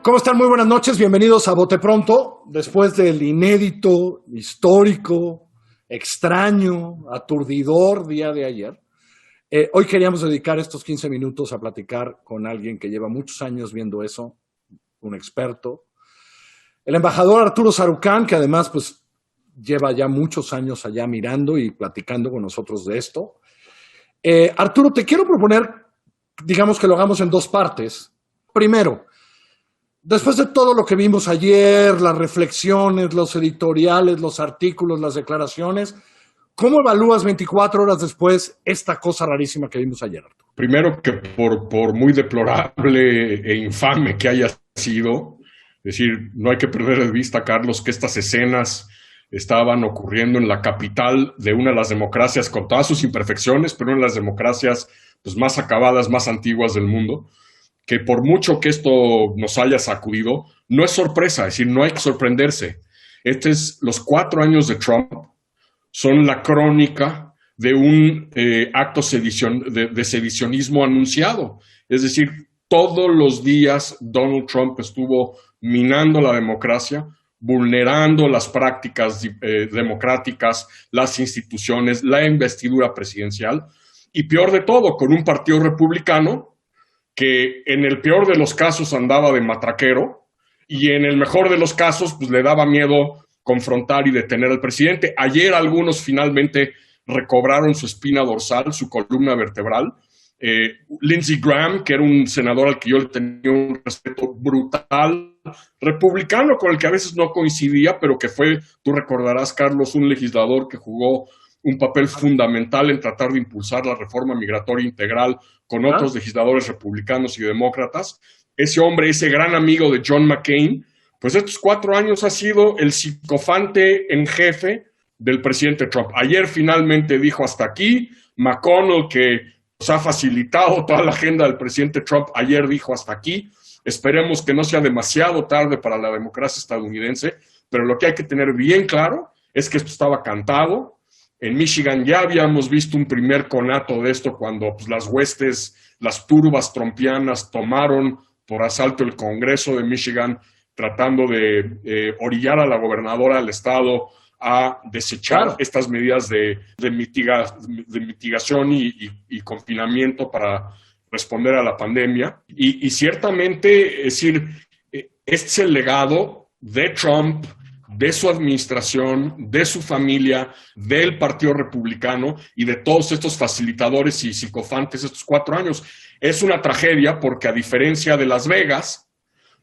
¿Cómo están? Muy buenas noches, bienvenidos a Bote Pronto. Después del inédito, histórico, extraño, aturdidor día de ayer, hoy queríamos dedicar estos 15 minutos a platicar con alguien que lleva muchos años viendo eso, un experto. El embajador Arturo Sarucán, que además pues lleva ya muchos años allá mirando y platicando con nosotros de esto. Arturo, te quiero proponer, digamos que lo hagamos en dos partes. Primero, después de todo lo que vimos ayer, las reflexiones, los editoriales, los artículos, las declaraciones, ¿cómo evalúas 24 horas después esta cosa rarísima que vimos ayer, Arturo? Primero que por muy deplorable e infame que haya sido, es decir, no hay que perder de vista, Carlos, que estas escenas estaban ocurriendo en la capital de una de las democracias con todas sus imperfecciones, pero una de las democracias pues, más acabadas, más antiguas del mundo, que por mucho que esto nos haya sacudido, no es sorpresa, es decir, no hay que sorprenderse. Los 4 años de Trump son la crónica de un acto de sedicionismo anunciado. Es decir, todos los días Donald Trump estuvo minando la democracia, vulnerando las prácticas democráticas, las instituciones, la investidura presidencial, y peor de todo, con un partido republicano que en el peor de los casos andaba de matraquero y en el mejor de los casos pues le daba miedo confrontar y detener al presidente. Ayer algunos finalmente recobraron su espina dorsal, su columna vertebral. Lindsey Graham, que era un senador al que yo le tenía un respeto brutal, republicano con el que a veces no coincidía, pero que fue, tú recordarás, Carlos, un legislador que jugó un papel fundamental en tratar de impulsar la reforma migratoria integral con otros legisladores republicanos y demócratas. Ese hombre, ese gran amigo de John McCain, pues estos 4 años ha sido el psicofante en jefe del presidente Trump. Ayer finalmente dijo hasta aquí. McConnell, que nos ha facilitado toda la agenda del presidente Trump, ayer dijo hasta aquí. Esperemos que no sea demasiado tarde para la democracia estadounidense, pero lo que hay que tener bien claro es que esto estaba cantado. En Michigan ya habíamos visto un primer conato de esto cuando pues, las huestes, las turbas trumpianas tomaron por asalto el Congreso de Michigan, tratando de orillar a la gobernadora del estado a desechar estas medidas de mitigación y confinamiento para responder a la pandemia. Y ciertamente, es decir, este es el legado de Trump, de su administración, de su familia, del Partido Republicano y de todos estos facilitadores y psicofantes estos 4 años. Es una tragedia porque, a diferencia de Las Vegas,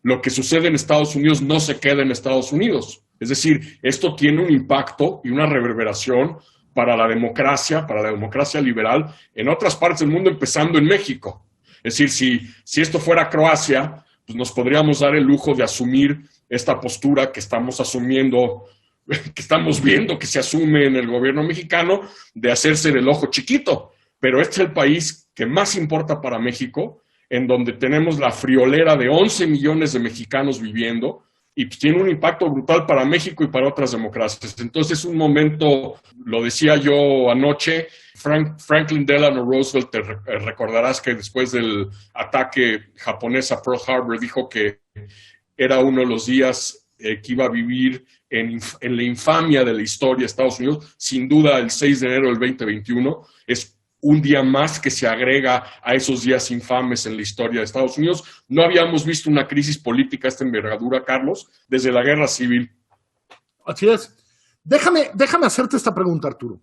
lo que sucede en Estados Unidos no se queda en Estados Unidos. Es decir, esto tiene un impacto y una reverberación para la democracia liberal en otras partes del mundo, empezando en México. Es decir, si esto fuera Croacia, pues nos podríamos dar el lujo de asumir esta postura que estamos asumiendo, que estamos viendo que se asume en el gobierno mexicano, de hacerse del ojo chiquito. Pero este es el país que más importa para México, en donde tenemos la friolera de 11 millones de mexicanos viviendo, y pues tiene un impacto brutal para México y para otras democracias. Entonces, un momento, lo decía yo anoche, Franklin Delano Roosevelt, te recordarás que después del ataque japonés a Pearl Harbor dijo que era uno de los días que iba a vivir en la infamia de la historia de Estados Unidos. Sin duda, el 6 de enero del 2021 es un día más que se agrega a esos días infames en la historia de Estados Unidos. No habíamos visto una crisis política de esta envergadura, Carlos, desde la Guerra Civil. Así es. Déjame hacerte esta pregunta, Arturo.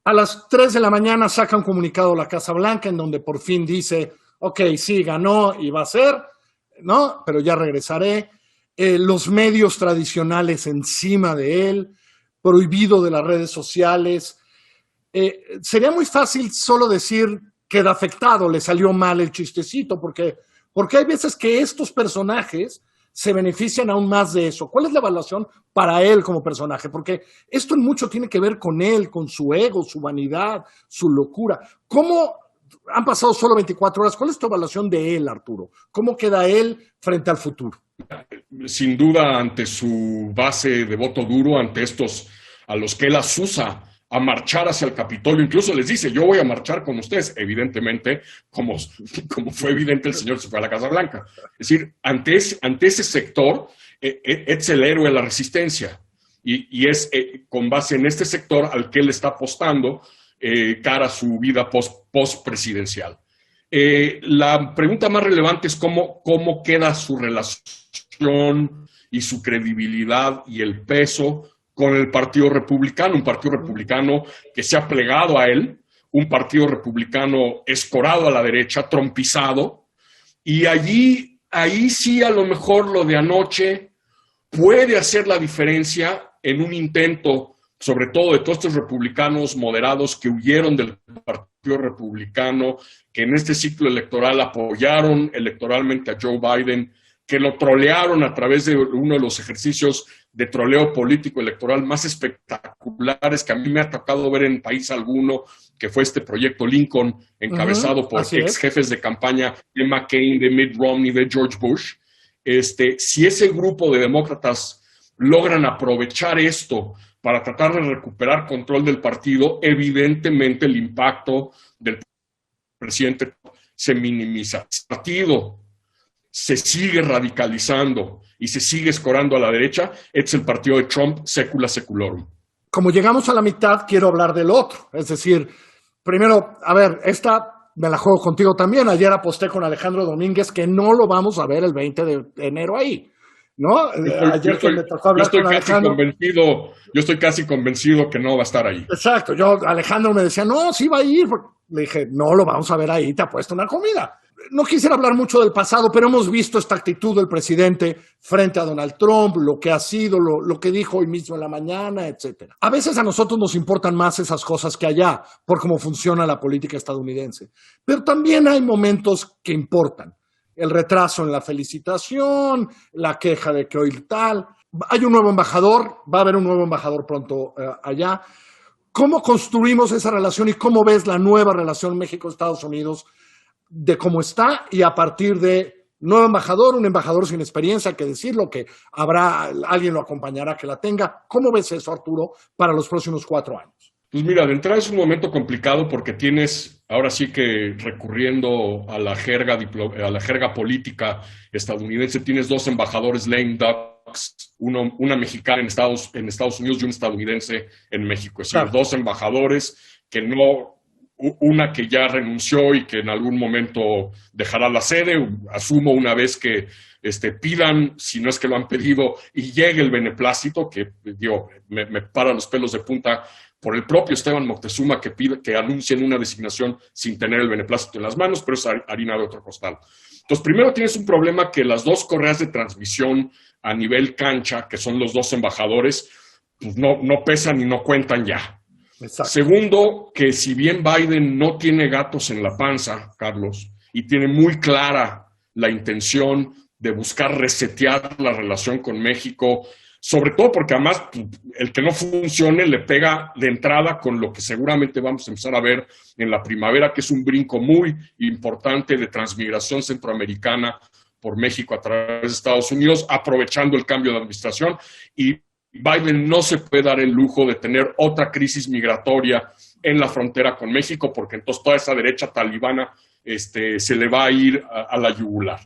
A las 3 de la mañana saca un comunicado la Casa Blanca en donde por fin dice, ok, sí, ganó y va a ser, ¿no? Pero ya regresaré. Los medios tradicionales encima de él, prohibido de las redes sociales. Sería muy fácil solo decir queda afectado, le salió mal el chistecito, porque hay veces que estos personajes se benefician aún más de eso. ¿Cuál es la evaluación para él como personaje? Porque esto en mucho tiene que ver con él, con su ego, su vanidad, su locura. ¿Cómo han pasado solo 24 horas? ¿Cuál es tu evaluación de él, Arturo? ¿Cómo queda él frente al futuro? Sin duda, ante su base de voto duro, ante estos a los que él asusa a marchar hacia el Capitolio. Incluso les dice, yo voy a marchar con ustedes. Evidentemente, como fue evidente, el señor se fue a la Casa Blanca. Es decir, ante ese sector, es el héroe de la resistencia. Y es con base en este sector al que él está apostando cara a su vida post-presidencial. La pregunta más relevante es cómo queda su relación y su credibilidad y el peso con el Partido Republicano, un Partido Republicano que se ha plegado a él, un Partido Republicano escorado a la derecha, trompizado, y ahí sí a lo mejor lo de anoche puede hacer la diferencia en un intento, sobre todo de todos estos republicanos moderados que huyeron del Partido Republicano, que en este ciclo electoral apoyaron electoralmente a Joe Biden, que lo trolearon a través de uno de los ejercicios de troleo político electoral más espectaculares que a mí me ha tocado ver en país alguno, que fue este proyecto Lincoln, encabezado por ex jefes de campaña de McCain, de Mitt Romney, de George Bush. Si ese grupo de demócratas logran aprovechar esto para tratar de recuperar control del partido, evidentemente el impacto del presidente se minimiza. El partido se sigue radicalizando y se sigue escorando a la derecha, es el partido de Trump, secula seculorum. Como llegamos a la mitad, quiero hablar del otro. Es decir, primero, a ver, esta me la juego contigo también. Ayer aposté con Alejandro Domínguez que no lo vamos a ver el 20 de enero ahí, ¿no? Ayer que me tocó hablar con Alejandro. Yo estoy casi convencido que no va a estar ahí. Exacto. Alejandro me decía, no, sí va a ir. Le dije, no lo vamos a ver ahí, te apuesto una comida. No quisiera hablar mucho del pasado, pero hemos visto esta actitud del presidente frente a Donald Trump, lo que ha sido, lo que dijo hoy mismo en la mañana, etcétera. A veces a nosotros nos importan más esas cosas que allá, por cómo funciona la política estadounidense. Pero también hay momentos que importan. El retraso en la felicitación, la queja de que hoy tal. Hay un nuevo embajador, va a haber un nuevo embajador pronto allá. ¿Cómo construimos esa relación y cómo ves la nueva relación México-Estados Unidos de cómo está y a partir de nuevo embajador, un embajador sin experiencia, que decirlo, que alguien lo acompañará que la tenga? ¿Cómo ves eso, Arturo, para los próximos 4 años? Pues mira, de entrada es un momento complicado porque tienes, ahora sí que recurriendo a la jerga política estadounidense, tienes 2 embajadores lame ducks, una mexicana en Estados Unidos y un estadounidense en México. Es decir, 2 embajadores que no... Una que ya renunció y que en algún momento dejará la sede, asumo una vez que pidan, si no es que lo han pedido, y llegue el beneplácito, que me para los pelos de punta por el propio Esteban Moctezuma que anuncien una designación sin tener el beneplácito en las manos, pero es harina de otro costal. Entonces, primero tienes un problema que las 2 correas de transmisión a nivel cancha, que son los 2 embajadores, pues no pesan y no cuentan ya. Exacto. Segundo, que si bien Biden no tiene gatos en la panza, Carlos, y tiene muy clara la intención de buscar resetear la relación con México, sobre todo porque además el que no funcione le pega de entrada con lo que seguramente vamos a empezar a ver en la primavera, que es un brinco muy importante de transmigración centroamericana por México a través de Estados Unidos, aprovechando el cambio de administración, y Biden no se puede dar el lujo de tener otra crisis migratoria en la frontera con México, porque entonces toda esa derecha talibana se le va a ir a la yugular.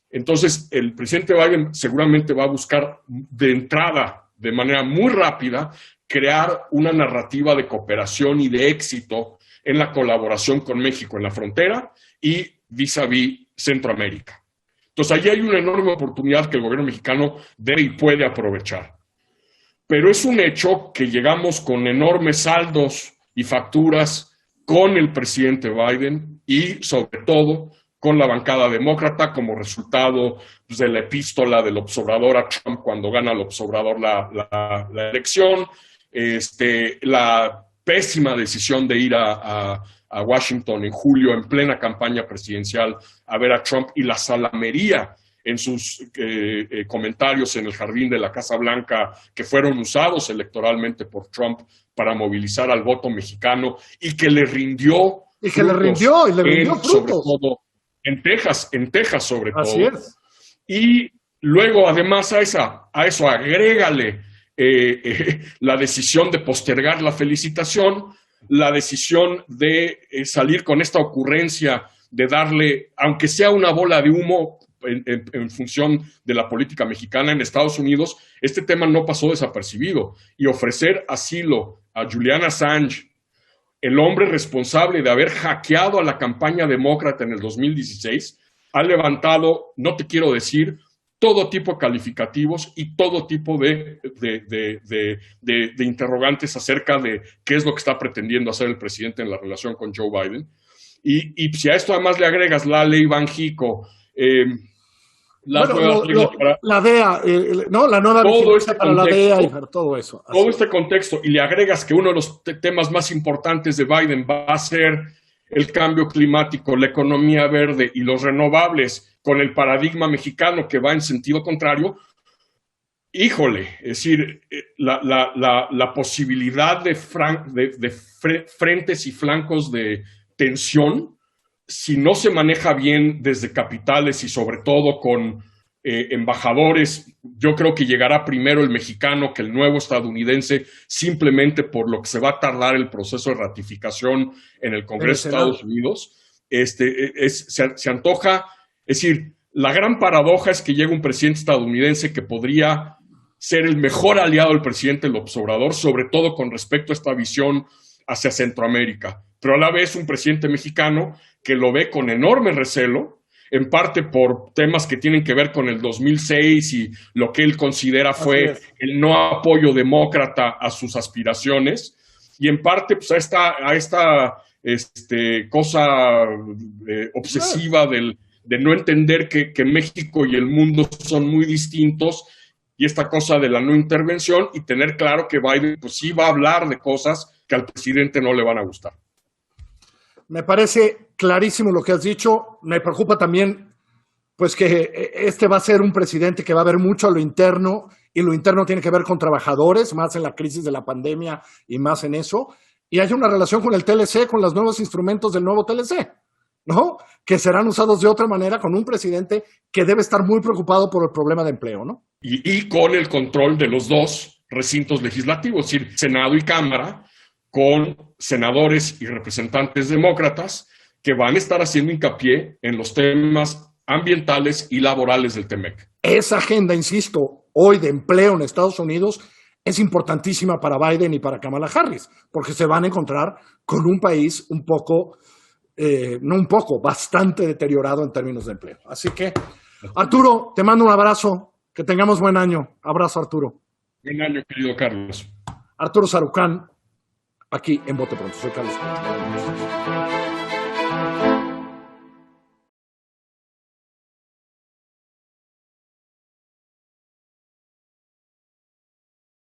Entonces, el presidente Biden seguramente va a buscar de entrada, de manera muy rápida, crear una narrativa de cooperación y de éxito en la colaboración con México en la frontera y vis-a-vis Centroamérica. Entonces, allí hay una enorme oportunidad que el gobierno mexicano debe y puede aprovechar. Pero es un hecho que llegamos con enormes saldos y facturas con el presidente Biden y, sobre todo, con la bancada demócrata como resultado de la epístola del López Obrador a Trump cuando gana López Obrador la elección, la pésima decisión de ir a Washington en julio en plena campaña presidencial a ver a Trump y la salamería en sus comentarios en el jardín de la Casa Blanca que fueron usados electoralmente por Trump para movilizar al voto mexicano y que le rindió frutos. Sobre todo en Texas sobre todo. Así es. Y luego además a eso agrégale la decisión de postergar la felicitación, la decisión de salir con esta ocurrencia de darle, aunque sea una bola de humo en función de la política mexicana en Estados Unidos, este tema no pasó desapercibido. Y ofrecer asilo a Julian Assange, el hombre responsable de haber hackeado a la campaña demócrata en el 2016, ha levantado, no te quiero decir, todo tipo de calificativos y todo tipo de interrogantes acerca de qué es lo que está pretendiendo hacer el presidente en la relación con Joe Biden. Y si a esto además le agregas la ley Banjico, la DEA, ¿no? La nueva vigilancia para la DEA y para todo eso. Todo este contexto, y le agregas que uno de los temas más importantes de Biden va a ser el cambio climático, la economía verde y los renovables, con el paradigma mexicano que va en sentido contrario, híjole, es decir, la posibilidad de frentes y flancos de tensión, si no se maneja bien desde capitales y sobre todo con embajadores, yo creo que llegará primero el mexicano que el nuevo estadounidense, simplemente por lo que se va a tardar el proceso de ratificación en el Congreso de Estados Unidos. Se antoja, es decir, la gran paradoja es que llega un presidente estadounidense que podría ser el mejor aliado del presidente López Obrador, sobre todo con respecto a esta visión hacia Centroamérica, pero a la vez un presidente mexicano que lo ve con enorme recelo, en parte por temas que tienen que ver con el 2006 y lo que él considera fue el no apoyo demócrata a sus aspiraciones, y en parte pues, a esta cosa obsesiva de no entender que México y el mundo son muy distintos, y esta cosa de la no intervención, y tener claro que Biden pues, sí va a hablar de cosas que al presidente no le van a gustar. Me parece clarísimo lo que has dicho. Me preocupa también pues que este va a ser un presidente que va a ver mucho a lo interno, y lo interno tiene que ver con trabajadores, más en la crisis de la pandemia y más en eso. Y hay una relación con el TLC, con los nuevos instrumentos del nuevo TLC, ¿no? Que serán usados de otra manera con un presidente que debe estar muy preocupado por el problema de empleo, ¿no? Y con el control de los dos recintos legislativos, es decir, Senado y Cámara, con senadores y representantes demócratas que van a estar haciendo hincapié en los temas ambientales y laborales del TEMEC. Esa agenda, insisto, hoy de empleo en Estados Unidos es importantísima para Biden y para Kamala Harris, porque se van a encontrar con un país un poco, no un poco, bastante deteriorado en términos de empleo. Así que, Arturo, te mando un abrazo, que tengamos buen año. Abrazo, Arturo. Buen año, querido Carlos. Arturo Sarucán, aquí en Bote Pronto. Soy Carlos.